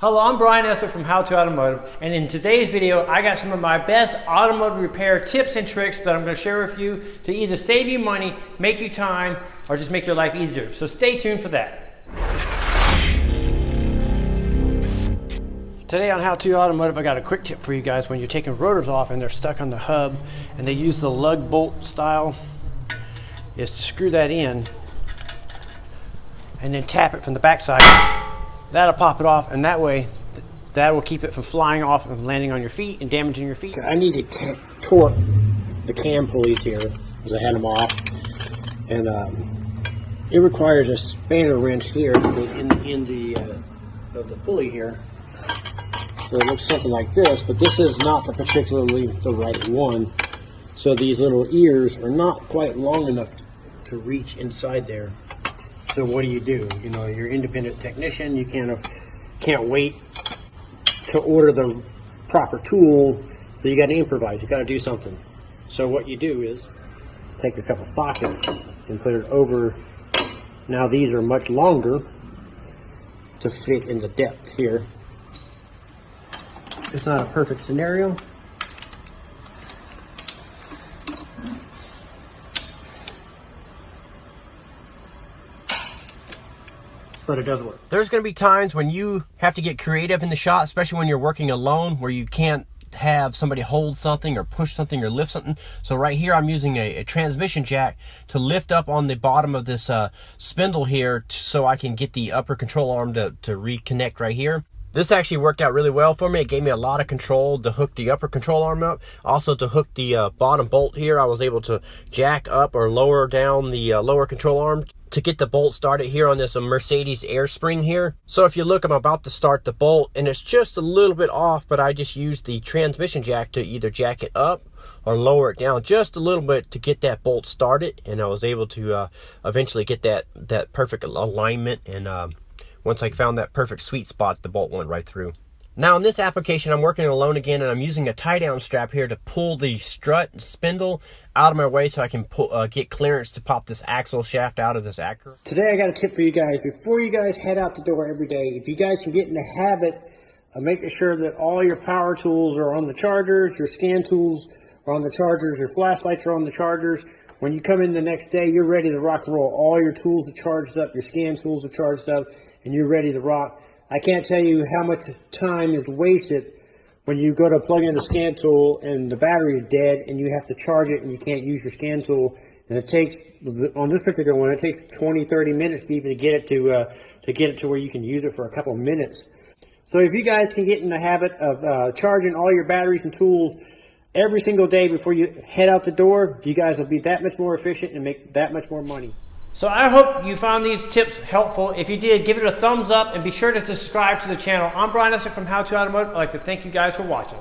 Hello, I'm Brian Esser from How to Automotive, and in today's video I got some of my best automotive repair tips and tricks that I'm going to share with you to either save you money, make you time, or just make your life easier. So stay tuned for that. Today on How to Automotive, I got a quick tip for you guys when you're taking rotors off and they're stuck on the hub and they use the lug bolt style, is to screw that in and then tap it from the back side. That'll pop it off, and that way that will keep it from flying off and landing on your feet and damaging your feet. I need to torque the cam pulleys here because I had them off, and it requires a spanner wrench here to go in of the pulley here. So it looks something like this, but this is not particularly the right one. So these little ears are not quite long enough to reach inside there. So what do? You know, you're an independent technician. You can't wait to order the proper tool, so you got to improvise. You got to do something. So what you do is take a couple sockets and put it over. Now these are much longer to fit in the depth here. It's not a perfect scenario, but it does work. There's going to be times when you have to get creative in the shop, especially when you're working alone, where you can't have somebody hold something or push something or lift something. So right here I'm using a transmission jack to lift up on the bottom of this spindle here so I can get the upper control arm to reconnect right here. This actually worked out really well for me. It gave me a lot of control to hook the upper control arm up. Also to hook the bottom bolt here, I was able to jack up or lower down the lower control arm to get the bolt started here on this Mercedes air spring here. So if you look, I'm about to start the bolt and it's just a little bit off, but I just used the transmission jack to either jack it up or lower it down just a little bit to get that bolt started. And I was able to eventually get that perfect alignment, and once I found that perfect sweet spot, the bolt went right through. Now in this application, I'm working alone again, and I'm using a tie-down strap here to pull the strut and spindle out of my way so I can get clearance to pop this axle shaft out of this Acura. Today I got a tip for you guys. Before you guys head out the door every day, if you guys can get in the habit of making sure that all your power tools are on the chargers, your scan tools are on the chargers, your flashlights are on the chargers, when you come in the next day, you're ready to rock and roll. All your tools are charged up, your scan tools are charged up, and you're ready to rock. I can't tell you how much time is wasted when you go to plug in the scan tool and the battery is dead and you have to charge it and you can't use your scan tool. And it takes, on this particular one, it takes 20-30 minutes to even get it to where you can use it for a couple of minutes. So if you guys can get in the habit of charging all your batteries and tools every single day before you head out the door, you guys will be that much more efficient and make that much more money. So I hope you found these tips helpful. If you did, give it a thumbs up and be sure to subscribe to the channel. I'm Brian Esser from How to Automotive. I'd like to thank you guys for watching.